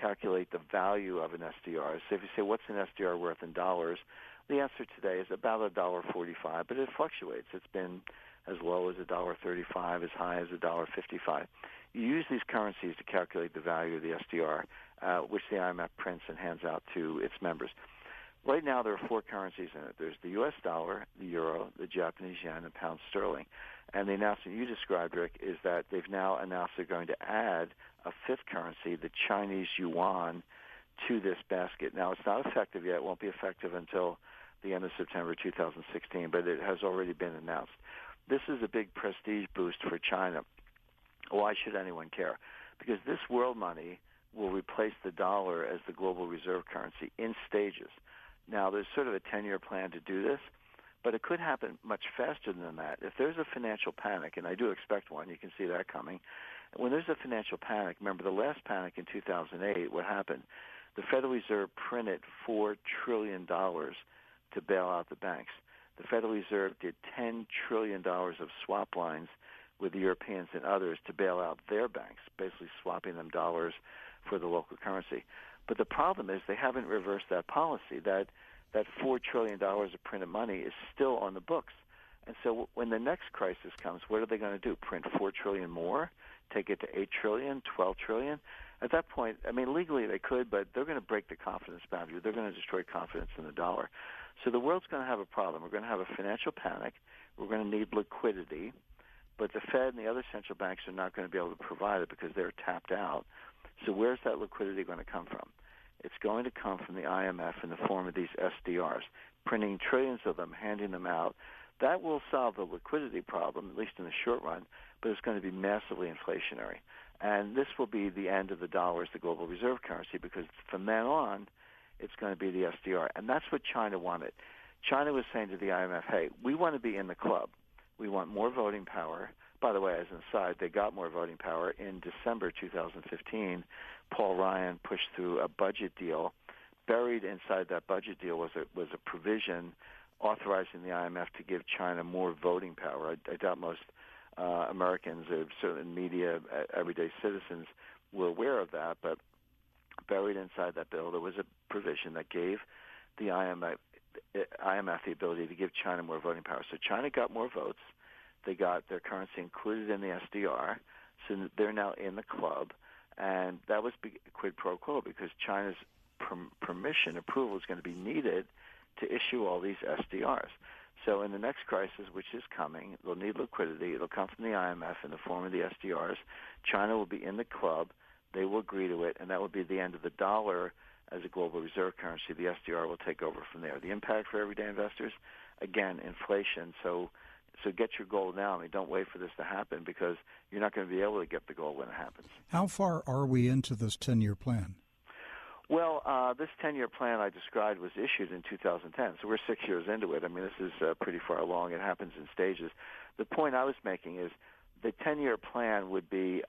calculate the value of an SDR. So if you say, what's an SDR worth in dollars, the answer today is about $1.45, but it fluctuates. It's been as low as $1.35, as high as $1.55. You use these currencies to calculate the value of the SDR, which the IMF prints and hands out to its members. Right now, there are four currencies in it. There's the U.S. dollar, the euro, the Japanese yen, and pound sterling. And the announcement you described, Rick, is that they've now announced they're going to add a fifth currency, the Chinese yuan, to this basket. Now, it's not effective yet. It won't be effective until the end of September 2016, but it has already been announced. This is a big prestige boost for China. Why should anyone care? Because this world money will replace the dollar as the global reserve currency in stages. Now, there's sort of a 10-year plan to do this, but it could happen much faster than that. If there's a financial panic, and I do expect one, you can see that coming. When there's a financial panic, remember the last panic in 2008, what happened? The Federal Reserve printed $4 trillion to bail out the banks. The Federal Reserve did $10 trillion of swap lines with the Europeans and others to bail out their banks, basically swapping them dollars for the local currency. But the problem is they haven't reversed that policy. That $4 trillion of printed money is still on the books. And so when the next crisis comes, what are they going to do? Print $4 trillion more? Take it to $8 trillion, $12 trillion? At that point, I mean, legally they could, but they're going to break the confidence boundary. They're going to destroy confidence in the dollar. So the world's going to have a problem. We're going to have a financial panic. We're going to need liquidity. But the Fed and the other central banks are not going to be able to provide it because they're tapped out. So where's that liquidity going to come from? It's going to come from the IMF in the form of these SDRs, printing trillions of them, handing them out. That will solve the liquidity problem, at least in the short run, but it's going to be massively inflationary. And this will be the end of the dollar as the global reserve currency because from then on, it's going to be the SDR. And that's what China wanted. China was saying to the IMF, hey, we want to be in the club. We want more voting power. By the way, as an aside, they got more voting power. In December 2015, Paul Ryan pushed through a budget deal. Buried inside that budget deal was a provision authorizing the IMF to give China more voting power. I doubt most Americans, or certainly media, everyday citizens, were aware of that, but buried inside that bill, there was a provision that gave the IMF the ability to give China more voting power. So China got more votes. They got their currency included in the SDR, so they're now in the club, and that was quid pro quo because China's approval is going to be needed to issue all these SDRs. So in the next crisis, which is coming, they'll need liquidity. It'll come from the IMF in the form of the SDRs. China will be in the club. They will agree to it, and that will be the end of the dollar as a global reserve currency. The SDR will take over from there. The impact for everyday investors, again, inflation. So get your gold now. I mean, don't wait for this to happen because you're not going to be able to get the gold when it happens. How far are we into this 10-year plan? Well, this 10-year plan I described was issued in 2010, so we're 6 years into it. I mean, this is pretty far along. It happens in stages. The point I was making is the 10-year plan would be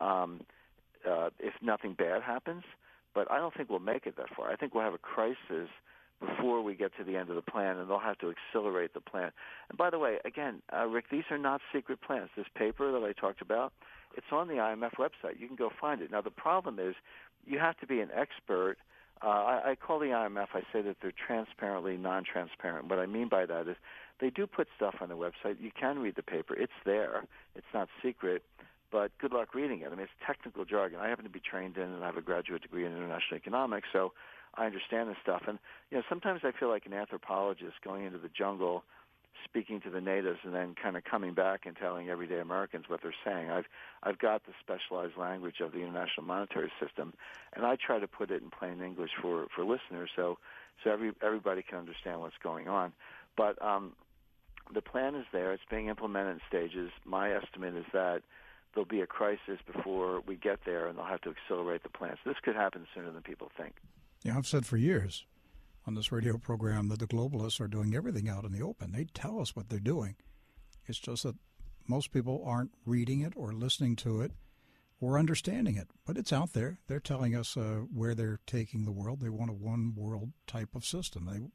if nothing bad happens, but I don't think we'll make it that far. I think we'll have a crisis before we get to the end of the plan, and they'll have to accelerate the plan. And by the way, again, Rick, these are not secret plans. This paper that I talked about, it's on the IMF website. You can go find it. Now, the problem is you have to be an expert. I call the IMF, I say that they're transparently non-transparent. What I mean by that is they do put stuff on the website. You can read the paper. It's there. It's not secret, but good luck reading it. I mean, it's technical jargon. I happen to be trained in and I have a graduate degree in international economics, so I understand this stuff. And, you know, sometimes I feel like an anthropologist going into the jungle, speaking to the natives, and then kind of coming back and telling everyday Americans what they're saying. I've got the specialized language of the international monetary system, and I try to put it in plain English for listeners so everybody can understand what's going on. But the plan is there. It's being implemented in stages. My estimate is that there'll be a crisis before we get there, and they'll have to accelerate the plan. So this could happen sooner than people think. Yeah, I've said for years on this radio program that the globalists are doing everything out in the open. They tell us what they're doing. It's just that most people aren't reading it or listening to it or understanding it. But it's out there. They're telling us where they're taking the world. They want a one-world type of system.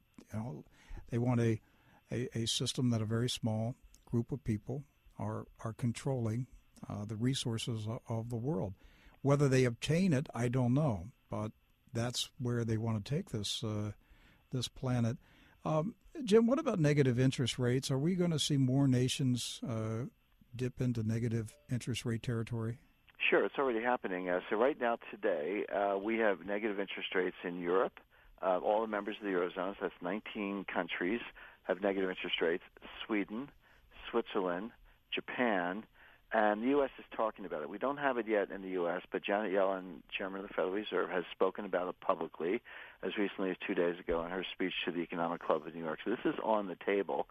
They want a system that a very small group of people are controlling the resources of the world. Whether they obtain it, I don't know. But that's where they want to take this planet. Jim, what about negative interest rates? Are we going to see more nations dip into negative interest rate territory? Sure, it's already happening. So right now, today, we have negative interest rates in Europe. All the members of the Eurozone, so that's 19 countries, have negative interest rates. Sweden, Switzerland, Japan, and the U.S. is talking about it. We don't have it yet in the U.S., but Janet Yellen, chairman of the Federal Reserve, has spoken about it publicly as recently as 2 days ago in her speech to the Economic Club of New York. So this is on the table.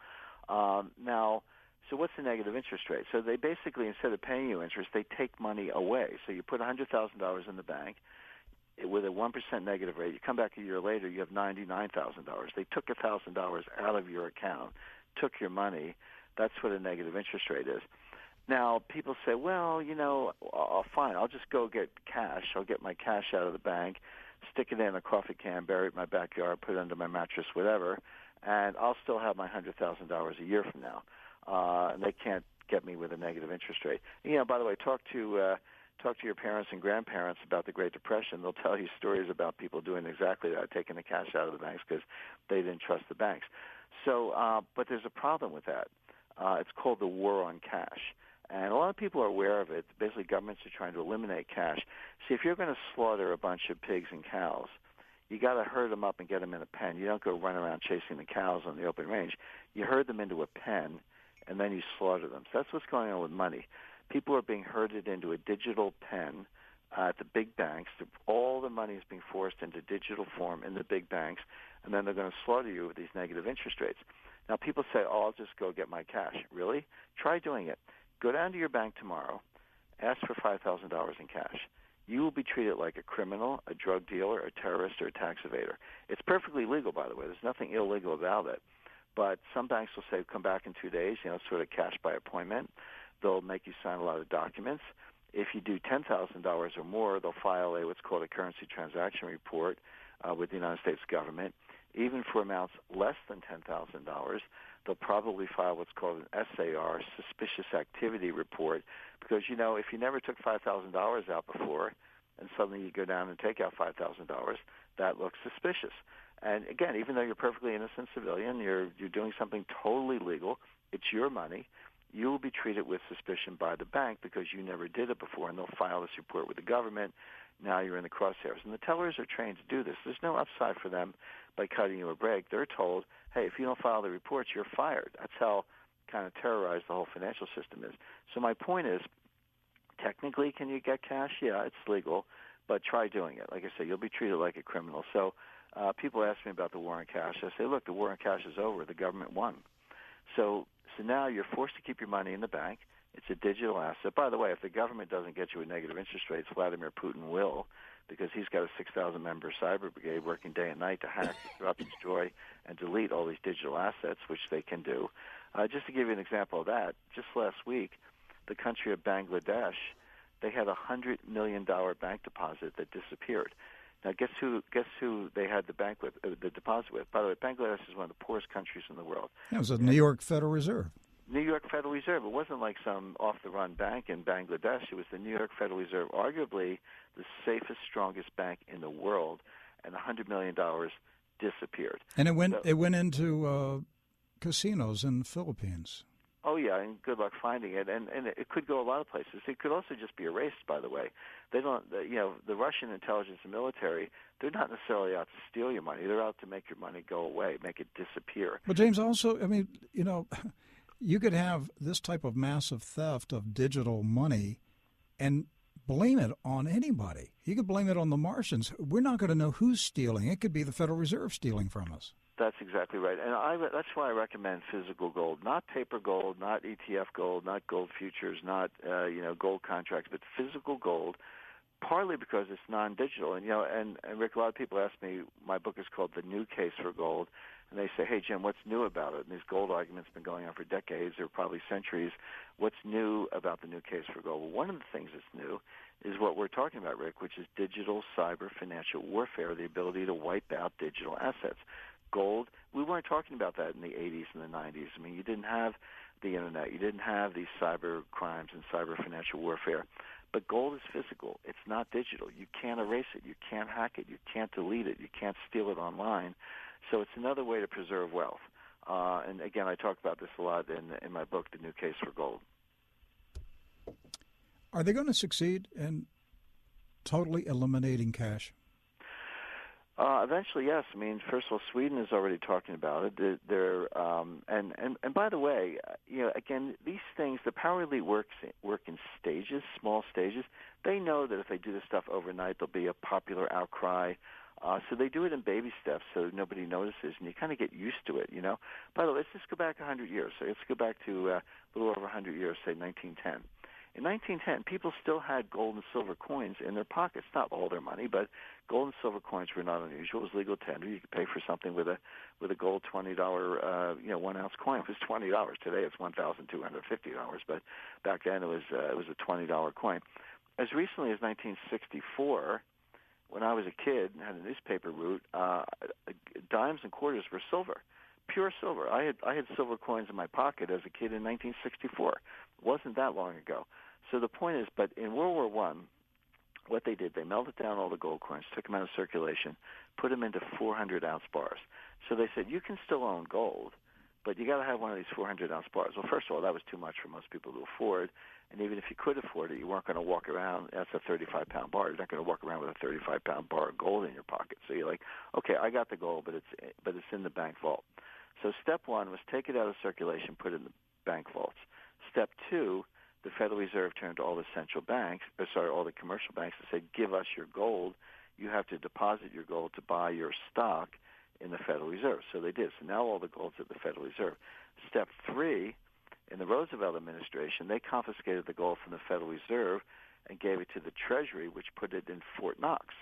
Now, so what's the negative interest rate? So they basically, instead of paying you interest, they take money away. So you put $100,000 in the bank with a 1% negative rate. You come back a year later, you have $99,000. They took $1,000 out of your account, took your money. That's what a negative interest rate is. Now, people say, well, fine, I'll just go get cash. I'll get my cash out of the bank, stick it in a coffee can, bury it in my backyard, put it under my mattress, whatever, and I'll still have my $100,000 a year from now. And they can't get me with a negative interest rate. By the way, talk to your parents and grandparents about the Great Depression. They'll tell you stories about people doing exactly that, taking the cash out of the banks because they didn't trust the banks. So, but there's a problem with that. It's called the war on cash. And a lot of people are aware of it. Basically, governments are trying to eliminate cash. See, if you're going to slaughter a bunch of pigs and cows, you got to herd them up and get them in a pen. You don't go run around chasing the cows on the open range. You herd them into a pen, and then you slaughter them. So that's what's going on with money. People are being herded into a digital pen at the big banks. All the money is being forced into digital form in the big banks, and then they're going to slaughter you with these negative interest rates. Now, people say, oh, I'll just go get my cash. Really? Try doing it. Go down to your bank tomorrow, ask for $5,000 in cash. You will be treated like a criminal, a drug dealer, a terrorist, or a tax evader. It's perfectly legal, by the way. There's nothing illegal about it. But some banks will say, come back in 2 days, sort of cash by appointment. They'll make you sign a lot of documents. If you do $10,000 or more, they'll file what's called a currency transaction report with the United States government. Even for amounts less than $10,000, they'll probably file what's called an SAR, suspicious activity report, because, if you never took $5,000 out before and suddenly you go down and take out $5,000, that looks suspicious. And again, even though you're a perfectly innocent civilian, you're doing something totally legal, it's your money, you will be treated with suspicion by the bank because you never did it before, and they'll file this report with the government. Now you're in the crosshairs. And the tellers are trained to do this. There's no upside for them by cutting you a break. They're told, hey, if you don't file the reports, you're fired. That's how kind of terrorized the whole financial system is. So my point is, technically, can you get cash? Yeah, it's legal, but try doing it. Like I said, you'll be treated like a criminal. So people ask me about the war on cash. I say, look, the war on cash is over. The government won. So now you're forced to keep your money in the bank. It's a digital asset. By the way, if the government doesn't get you with negative interest rates, Vladimir Putin will, because he's got a 6,000-member cyber brigade working day and night to hack, disrupt, destroy, and delete all these digital assets, which they can do. Just to give you an example of that, just last week, the country of Bangladesh, they had a $100 million bank deposit that disappeared. Now, guess who they had the deposit with? By the way, Bangladesh is one of the poorest countries in the world. Yeah, it was the New York Federal Reserve. New York Federal Reserve. It wasn't like some off-the-run bank in Bangladesh. It was the New York Federal Reserve, arguably the safest, strongest bank in the world, and $100 million disappeared. And it went into casinos in the Philippines. Oh, yeah, and good luck finding it. And it could go a lot of places. It could also just be erased, by the way. They don't, the Russian intelligence and military, they're not necessarily out to steal your money. They're out to make your money go away, make it disappear. But, James, also, you could have this type of massive theft of digital money and blame it on anybody. You could blame it on the Martians. We're not going to know who's stealing. It could be the Federal Reserve stealing from us. That's exactly right. And that's why I recommend physical gold, not paper gold, not ETF gold, not gold futures, not gold contracts, but physical gold, partly because it's non-digital. And Rick, a lot of people ask me, my book is called The New Case for Gold, and they say, hey, Jim, what's new about it? And this gold argument's been going on for decades or probably centuries. What's new about the new case for gold? Well, one of the things that's new is what we're talking about, Rick, which is digital cyber financial warfare, the ability to wipe out digital assets. Gold, we weren't talking about that in the 80s and the 90s. I mean, you didn't have the Internet. You didn't have these cyber crimes and cyber financial warfare. But gold is physical. It's not digital. You can't erase it. You can't hack it. You can't delete it. You can't steal it online. So it's another way to preserve wealth. And again, I talk about this a lot in my book, The New Case for Gold. Are they going to succeed in totally eliminating cash? Eventually, yes. I mean, first of all, Sweden is already talking about it. And by the way, again, these things, the power elite work in stages, small stages. They know that if they do this stuff overnight, there'll be a popular outcry. So they do it in baby steps, so nobody notices, and you kind of get used to it. By the way, let's just go back 100 years. So let's go back to a little over 100 years, say 1910. In 1910, people still had gold and silver coins in their pockets. Not all their money, but gold and silver coins were not unusual. It was legal tender. You could pay for something with a gold $20 1 ounce coin. It was $20. Today it's $1,250. But back then it was a $20 coin. As recently as 1964, when I was a kid and had a newspaper route, dimes and quarters were silver. Pure silver. I had silver coins in my pocket as a kid in 1964. It wasn't that long ago. So the point is, but in World War I, what they did, they melted down all the gold coins, took them out of circulation, put them into 400-ounce bars. So they said, you can still own gold, but you got to have one of these 400-ounce bars. Well, first of all, that was too much for most people to afford. And even if you could afford it, you weren't going to walk around. That's a 35-pound bar. You're not going to walk around with a 35-pound bar of gold in your pocket. So you're like, okay, I got the gold, but it's in the bank vault. So step one was take it out of circulation, put it in the bank vaults. Step two, the Federal Reserve turned to all the central banks, all the commercial banks, and said, give us your gold. You have to deposit your gold to buy your stock in the Federal Reserve. So they did. So now all the gold's at the Federal Reserve. Step three, in the Roosevelt administration, they confiscated the gold from the Federal Reserve and gave it to the Treasury, which put it in Fort Knox.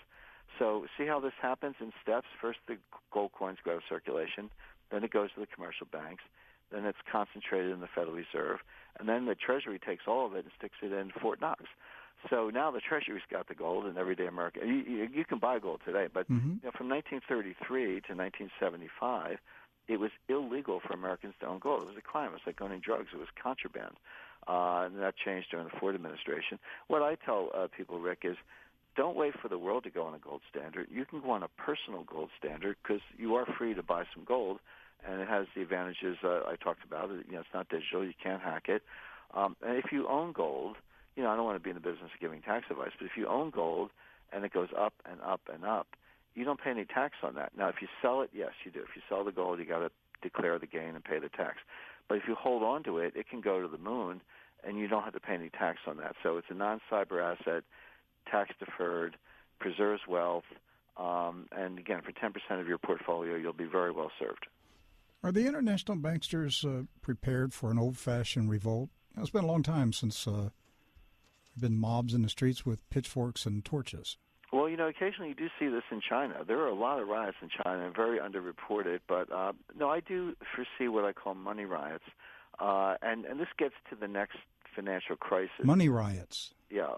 So see how this happens in steps? First, the gold coins go out of circulation. Then it goes to the commercial banks. Then it's concentrated in the Federal Reserve. And then the Treasury takes all of it and sticks it in Fort Knox. So now the Treasury's got the gold, and everyday American. You can buy gold today, but from 1933 to 1975, it was illegal for Americans to own gold. It was a crime. It was like owning drugs. It was contraband. And that changed during the Ford administration. What I tell people, Rick, is don't wait for the world to go on a gold standard. You can go on a personal gold standard because you are free to buy some gold, and it has the advantages I talked about. It's not digital. You can't hack it. And if you own gold, I don't want to be in the business of giving tax advice, but if you own gold and it goes up and up and up, you don't pay any tax on that. Now, if you sell it, yes, you do. If you sell the gold, you got to declare the gain and pay the tax. But if you hold on to it, it can go to the moon, and you don't have to pay any tax on that. So it's a non-cyber asset, tax-deferred, preserves wealth, and again, for 10% of your portfolio, you'll be very well served. Are the international banksters prepared for an old-fashioned revolt? It's been a long time since there have been mobs in the streets with pitchforks and torches. Well, occasionally you do see this in China. There are a lot of riots in China, very underreported. But, no, I do foresee what I call money riots. And this gets to the next financial crisis. Money riots. Yeah.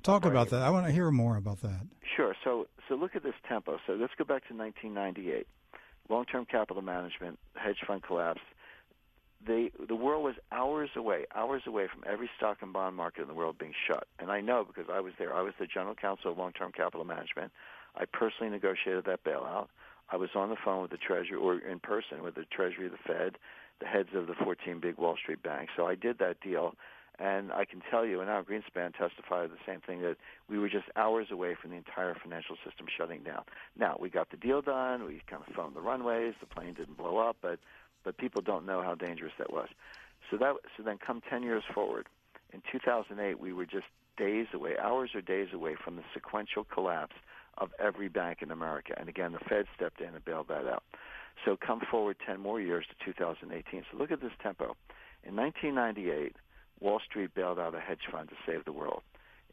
Talk about that. I want to hear more about that. Sure. So look at this tempo. So let's go back to 1998. Long-term capital management, hedge fund collapse. The world was hours away from every stock and bond market in the world being shut. And I know because I was there. I was the general counsel of long-term capital management. I personally negotiated that bailout. I was on the phone with the Treasury, or in person with the Treasury, the Fed, the heads of the 14 big Wall Street banks. So I did that deal. And I can tell you, and Al Greenspan testified the same thing, that we were just hours away from the entire financial system shutting down. Now, we got the deal done. We kind of phoned the runways. The plane didn't blow up, but people don't know how dangerous that was. So then come 10 years forward. In 2008, we were just days away, hours or days away from the sequential collapse of every bank in America. And again, the Fed stepped in and bailed that out. So come forward 10 more years to 2018. So look at this tempo. In 1998, Wall Street bailed out a hedge fund to save the world.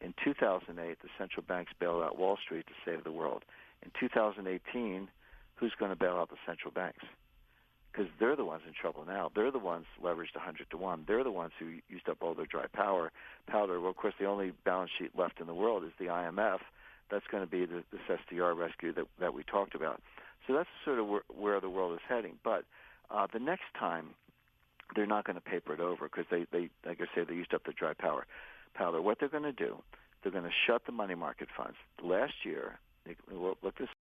In 2008, the central banks bailed out Wall Street to save the world. In 2018, who's going to bail out the central banks? Because they're the ones in trouble now. They're the ones leveraged 100 to 1. They're the ones who used up all their dry powder. Well, of course, the only balance sheet left in the world is the IMF. That's going to be this SDR rescue that we talked about. So that's sort of where the world is heading. But the next time, they're not going to paper it over because they like I say, they used up the dry powder. What they're going to do, they're going to shut the money market funds. Last year, look this